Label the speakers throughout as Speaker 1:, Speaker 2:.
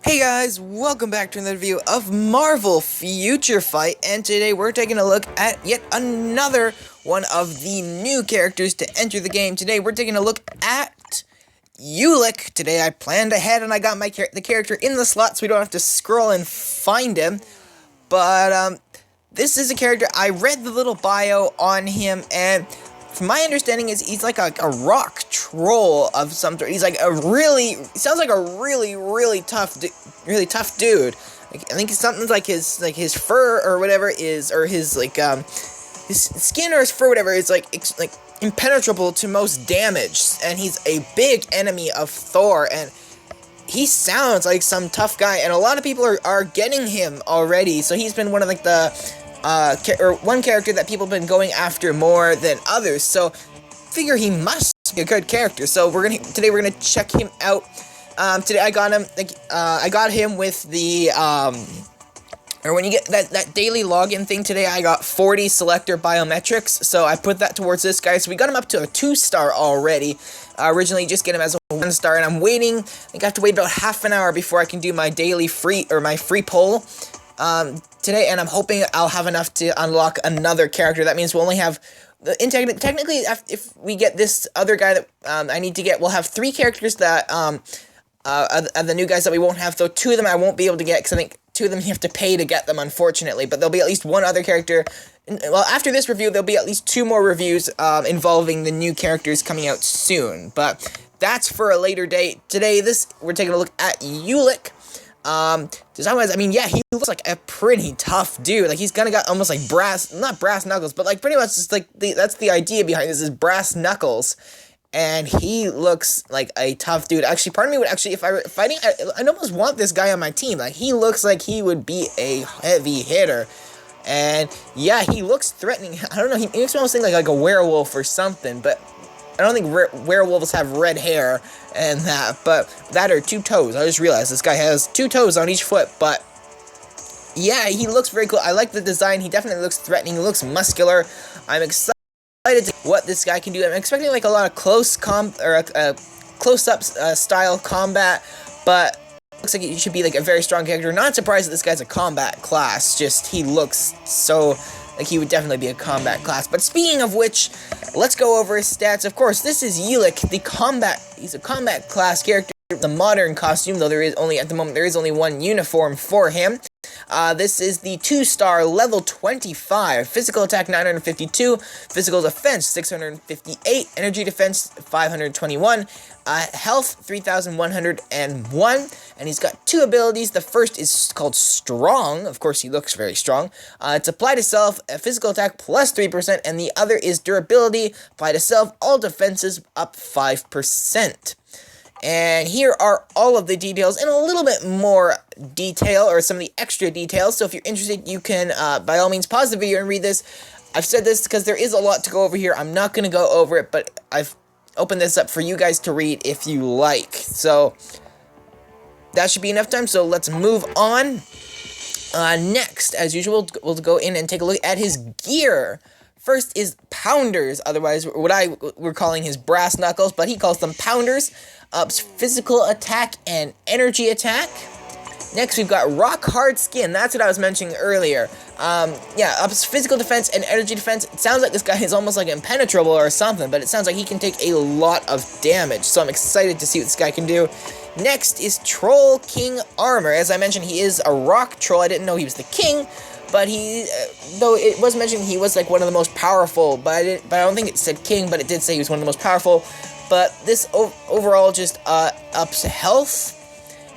Speaker 1: Hey guys, welcome back to another review of Marvel Future Fight, and today we're taking a look at yet another one of the new characters to enter the game. Today we're taking a look at Ulik. Today I planned ahead and I got the character in the slot so we don't have to scroll and find him. But this is a character, I read the little bio on him, and from my understanding is he's like a rock troll of some sort. He's like sounds like a really tough dude. Like, I think something like his fur or whatever is, or his skin or his fur, whatever, is like impenetrable to most damage, and he's a big enemy of Thor, and he sounds like some tough guy, and a lot of people are getting him already. So he's been one of one character that people have been going after more than others. So figure he must be a good character. So today we're gonna check him out. Today I got him with the or when you get that daily login thing. Today I got 40 selector biometrics, so I put that towards this guy. So we got him up to a 2-star already. Originally just get him as a 1-star, and I'm waiting. I think I have to wait about half an hour before I can do my daily free poll today, and I'm hoping I'll have enough to unlock another character. That means we'll only have technically, if we get this other guy that I need to get, we'll have 3 characters that the new guys that we won't have, though 2 of them I won't be able to get, because I think 2 of them you have to pay to get them, unfortunately. But there'll be at least one other character. Well, after this review, there'll be at least 2 more reviews involving the new characters coming out soon. But that's for a later date. Today, we're taking a look at Ulik. Design-wise, I mean, yeah, he looks like a pretty tough dude. Like, he's kind of got almost like not brass knuckles, but like pretty much just like that's the idea behind this, is brass knuckles. And he looks like a tough dude. Actually, part of me would if I were fighting, I'd almost want this guy on my team. Like, he looks like he would be a heavy hitter. And yeah, he looks threatening. I don't know, he makes me almost think like a werewolf or something, but I don't think werewolves have red hair and that, but that are 2 toes. I just realized this guy has 2 toes on each foot, but yeah, he looks very cool. I like the design. He definitely looks threatening. He looks muscular. I'm excited to see what this guy can do. I'm expecting like a lot of close-up style combat, but looks like he should be like a very strong character. Not surprised that this guy's a combat class. Just he looks so like he would definitely be a combat class. But speaking of which, let's go over his stats. Of course, this is Ulik, he's a combat class character. The modern costume, though at the moment there is only one uniform for him. This is the 2-star level 25, physical attack 952, physical defense 658, energy defense 521, health 3101, and he's got 2 abilities. The first is called Strong. Of course, he looks very strong. It's apply to self, a physical attack plus 3%, and the other is Durability, apply to self, all defenses up 5%. And here are all of the details in a little bit more detail, or some of the extra details. So if you're interested, you can, by all means, pause the video and read this. I've said this because there is a lot to go over here. I'm not going to go over it, but I've opened this up for you guys to read if you like. So that should be enough time, so let's move on. Next, as usual, we'll go in and take a look at his gear. First is Pounders, otherwise we're calling his brass knuckles, but he calls them Pounders. Ups physical attack and energy attack. Next, we've got Rock Hard Skin. That's what I was mentioning earlier. Yeah, ups physical defense and energy defense. It sounds like this guy is almost like impenetrable or something, but it sounds like he can take a lot of damage. So I'm excited to see what this guy can do. Next is Troll King Armor. As I mentioned, he is a rock troll. I didn't know he was the king, but though it was mentioned he was like one of the most powerful, but I don't think it said king, but it did say he was one of the most powerful. But this overall just ups health.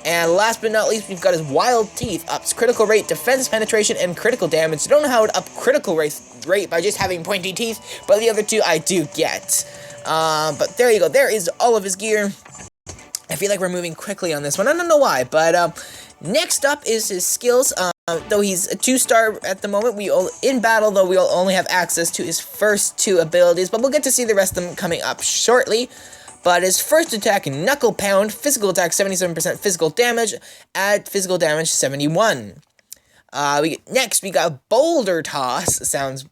Speaker 1: And last but not least, we've got his Wild Teeth. Ups critical rate, defense, penetration, and critical damage. I don't know how to up critical rate by just having pointy teeth, but the other 2 I do get. But there you go. There is all of his gear. I feel like we're moving quickly on this one. I don't know why, but next up is his skills. Though he's a 2-star at the moment, in battle, though, we'll only have access to his first 2 abilities, but we'll get to see the rest of them coming up shortly. But his first attack, Knuckle Pound, physical attack 77% physical damage, add physical damage 71. Next, we got Boulder Toss. Sounds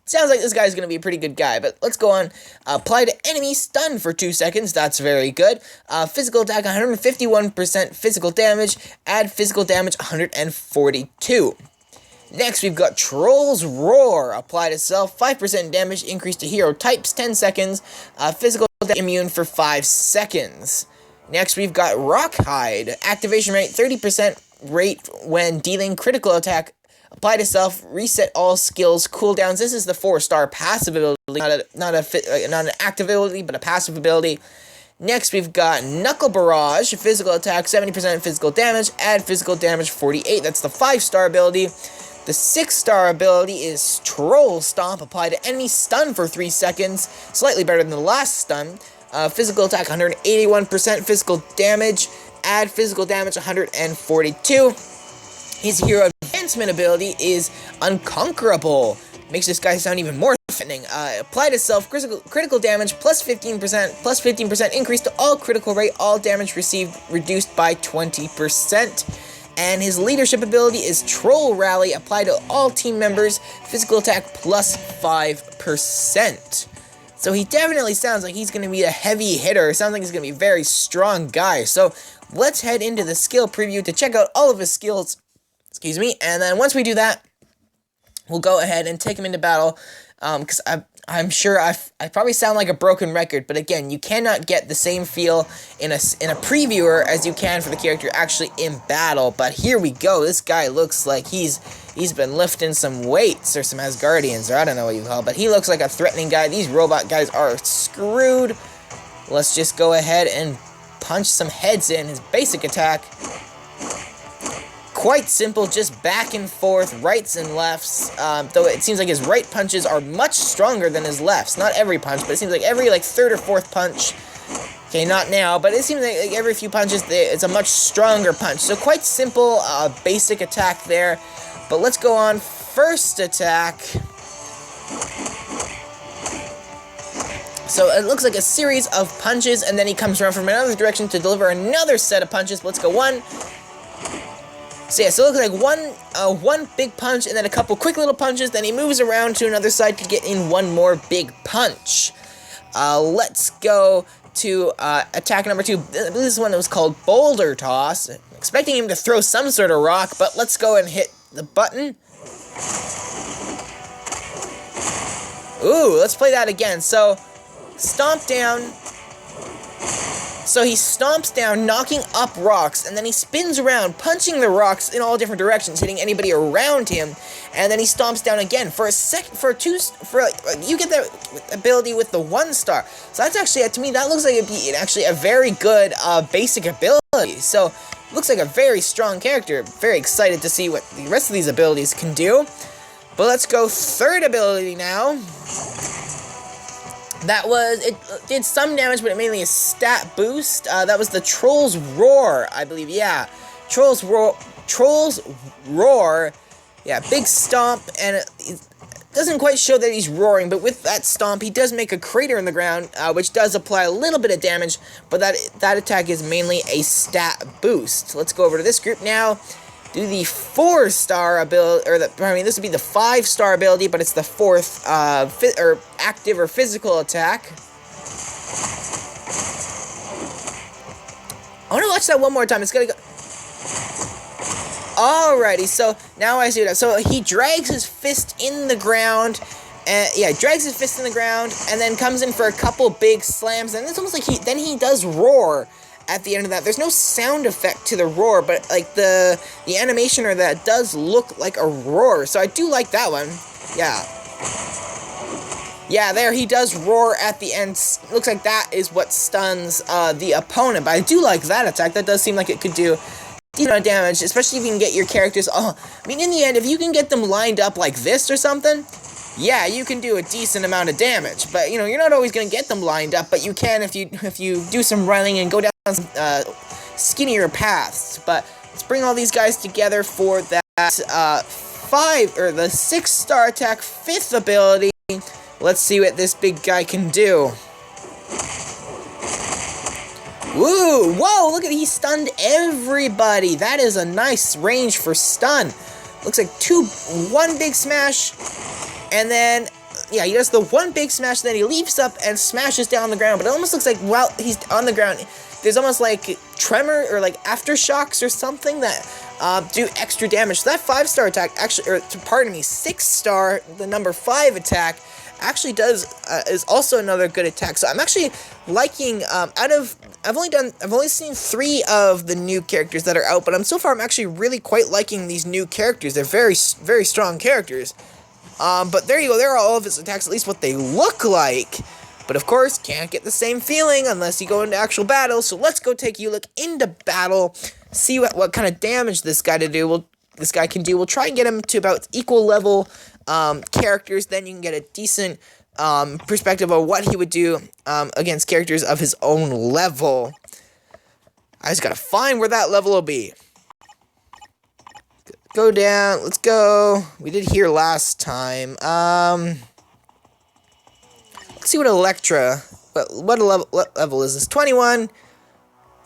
Speaker 1: sounds like this guy's going to be a pretty good guy. But let's go on. Apply to enemy, stun for 2 seconds. That's very good. Physical attack, 151% physical damage. Add physical damage, 142. Next, we've got Troll's Roar. Apply to self, 5% damage, increase to hero types, 10 seconds. Physical damage, immune for 5 seconds. Next, we've got Rock Hide. Activation rate, 30% rate when dealing critical attack. Apply to self, reset all skills, cooldowns. This is the 4-star passive ability, not an active ability, but a passive ability. Next, we've got Knuckle Barrage. Physical attack, 70% physical damage. Add physical damage, 48. That's the 5-star ability. The 6-star ability is Troll Stomp. Apply to enemy, stun for 3 seconds. Slightly better than the last stun. Physical attack, 181% physical damage. Add physical damage, 142. His hero advancement ability is Unconquerable. Makes this guy sound even more threatening. Apply to self, critical damage, plus 15% increase to all critical rate, all damage received reduced by 20%. And his leadership ability is Troll Rally. Apply to all team members, physical attack plus 5%. So he definitely sounds like he's going to be a heavy hitter. Sounds like he's going to be a very strong guy. So let's head into the skill preview to check out all of his skills. Excuse me. And then once we do that, we'll go ahead and take him into battle. Because I'm sure I probably sound like a broken record, but again, you cannot get the same feel in a previewer as you can for the character actually in battle. But here we go. This guy looks like he's been lifting some weights or some Asgardians, or I don't know what you call it, but he looks like a threatening guy. These robot guys are screwed. Let's just go ahead and punch some heads in. His basic attack, quite simple, just back and forth, rights and lefts, though it seems like his right punches are much stronger than his lefts. Not every punch, but it seems like every, third or fourth punch, okay, not now, but it seems like every few punches, it's a much stronger punch. So quite simple, basic attack there, but let's go on. First attack. So it looks like a series of punches, and then he comes around from another direction to deliver another set of punches. Let's go one. So yeah, so it looks like one big punch and then a couple quick little punches. Then he moves around to another side to get in one more big punch. Let's go to attack number 2. This is one that was called Boulder Toss. I'm expecting him to throw some sort of rock, but let's go and hit the button. Ooh, let's play that again. So, stomp down. So he stomps down, knocking up rocks, and then he spins around, punching the rocks in all different directions, hitting anybody around him, and then he stomps down again. You get that ability with the 1-star. So that's actually, to me, that looks like it'd be actually a very good basic ability. So, looks like a very strong character. Very excited to see what the rest of these abilities can do. But let's go third ability now. It did some damage, but it mainly a stat boost. That was the Troll's Roar, I believe. Yeah, Troll's Roar. Yeah, big stomp, and it doesn't quite show that he's roaring, but with that stomp, he does make a crater in the ground, which does apply a little bit of damage, but that attack is mainly a stat boost. Let's go over to this group now. Do the 4-star ability, this would be the 5-star ability, but it's the 4th, active or physical attack. I want to watch that one more time. It's gonna go. Alrighty, so now I see that. So he drags his fist in the ground, and drags his fist in the ground, and then comes in for a couple big slams, and it's almost like he does roar. At the end of that, there's no sound effect to the roar, but the animation or that does look like a roar, so I do like that one. Yeah, there he does roar at the end. Looks like that is what stuns the opponent, but I do like that attack. That does seem like it could do decent amount of damage, especially if you can get your characters. In the end, if you can get them lined up like this or something, yeah, you can do a decent amount of damage. But you're not always gonna get them lined up, but you can if you do some running and go down some skinnier paths. But let's bring all these guys together for that the 6-star attack, 5th ability. Let's see what this big guy can do. Woo! Whoa! Look at he stunned everybody. That is a nice range for stun. Looks like one big smash. And then yeah, he does the one big smash, then he leaps up and smashes down on the ground, but it almost looks like while he's on the ground, there's almost like tremor or like aftershocks or something that do extra damage. So that 5-star attack actually, or pardon me, 6-star, the number 5 attack actually is also another good attack. So I'm actually liking I've only seen 3 of the new characters that are out, but so far I'm actually really quite liking these new characters. They're very strong characters. But there you go, there are all of his attacks, at least what they look like. But of course, can't get the same feeling unless you go into actual battle. So let's go take Ulik into battle, see what kind of damage this guy can do. We'll try and get him to about equal level characters, then you can get a decent perspective of what he would do against characters of his own level. I just gotta find where that level will be. Go down, let's go. We did here last time. Let's see what Electra, what level is this? 21?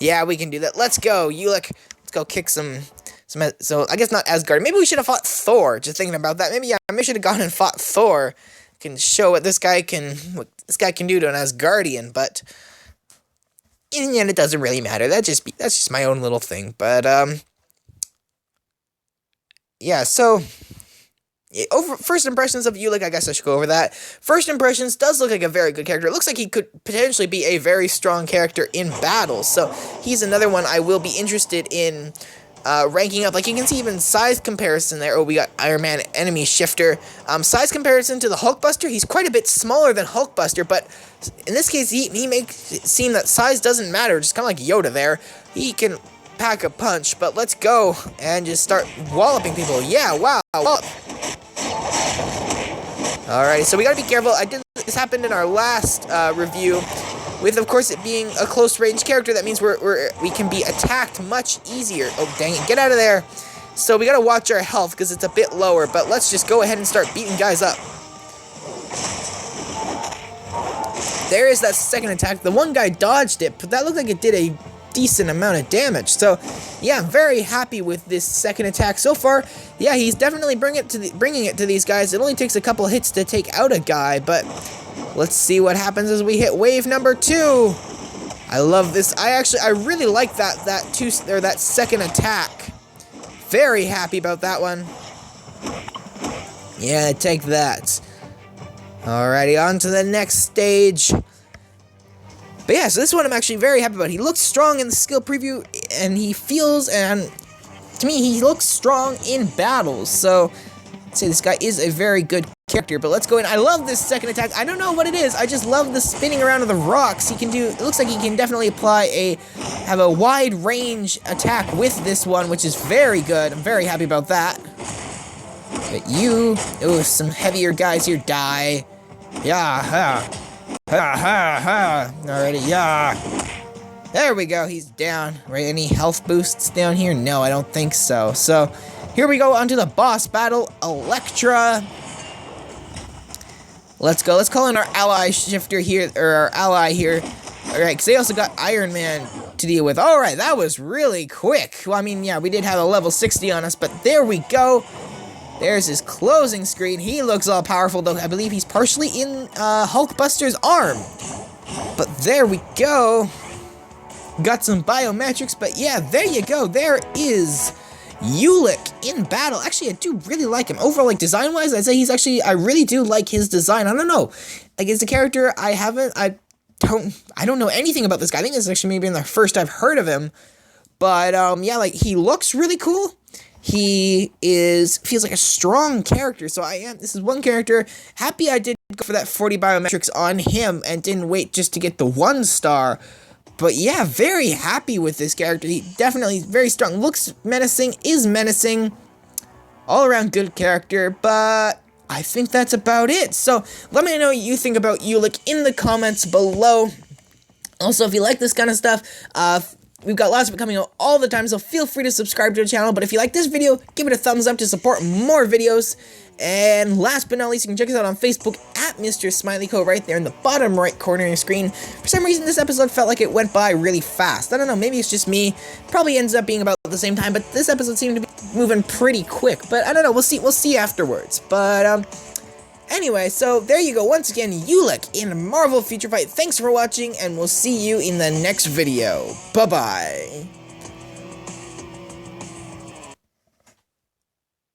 Speaker 1: Yeah, we can do that. Let's go, Ulik. Let's go kick some, so I guess not Asgard. Maybe we should have fought Thor, just thinking about that. Maybe I should have gone and fought Thor. Can show what this guy can do to an Asgardian, but in the end it doesn't really matter. That's just my own little thing. But yeah, so first impressions of Ulik, I guess I should go over that. First impressions, does look like a very good character. It looks like he could potentially be a very strong character in battle. So he's another one I will be interested in ranking up. Like, you can see even size comparison there. Oh, we got Iron Man Enemy Shifter. Size comparison to the Hulkbuster, he's quite a bit smaller than Hulkbuster, but in this case, he makes it seem that size doesn't matter, just kind of like Yoda there. He can pack a punch, but let's go and just start walloping people. Yeah, wow. Alright, so we gotta be careful. This happened in our last review, with, of course, it being a close-range character. That means we can be attacked much easier. Oh, dang it, get out of there. So we gotta watch our health, because it's a bit lower, but let's just go ahead and start beating guys up. There is that second attack. The one guy dodged it, but that looked like it did a decent amount of damage. So yeah, I'm very happy with this second attack so far. Yeah, he's definitely bringing it to these guys. It only takes a couple hits to take out a guy, but let's see what happens as we hit wave number 2. I love this. I really like that second attack. Very happy about that one. Yeah, take that. Alrighty, on to the next stage. But yeah, so this one I'm actually very happy about. He looks strong in the skill preview, and to me, he looks strong in battles. So, I'd say this guy is a very good character. But let's go in. I love this second attack. I don't know what it is. I just love the spinning around of the rocks. It looks like he can definitely have a wide range attack with this one, which is very good. I'm very happy about that. But some heavier guys here die. Yeah, ha. Ha ha ha. Alrighty, yeah. There we go, he's down. Right, any health boosts down here? No, I don't think so. So, here we go onto the boss battle, Electra. Let's go. Let's call in our ally shifter here, or our ally here. Alright, because they also got Iron Man to deal with. Alright, that was really quick. Well, I mean, yeah, we did have a level 60 on us, but there we go. There's his closing screen. He looks all powerful, though I believe he's partially in Hulkbuster's arm. But there we go. Got some biometrics, but yeah, there you go. There is Ulik in battle. Actually, I do really like him. Overall, like, design-wise, I'd say I really do like his design. I don't know. Like, as a character, I don't know anything about this guy. I think this is actually maybe the first I've heard of him. But, yeah, like, he looks really cool. He feels like a strong character, so this is one character. Happy I did go for that 40 biometrics on him and didn't wait just to get the 1 star. But yeah, very happy with this character. He definitely very strong. Looks menacing, is menacing. All around good character, but I think that's about it. So let me know what you think about Ulik in the comments below. Also, if you like this kind of stuff, we've got lots of it coming out all the time, so feel free to subscribe to the channel. But if you like this video, give it a thumbs up to support more videos. And last but not least, you can check us out on Facebook at Mr. Smileyco right there in the bottom right corner of your screen. For some reason, this episode felt like it went by really fast. I don't know, maybe it's just me. Probably ends up being about the same time, but this episode seemed to be moving pretty quick. But I don't know, we'll see afterwards. But, Anyway, so there you go. Once again, Ulik in Marvel Future Fight. Thanks for watching, and we'll see you in the next video. Bye-bye.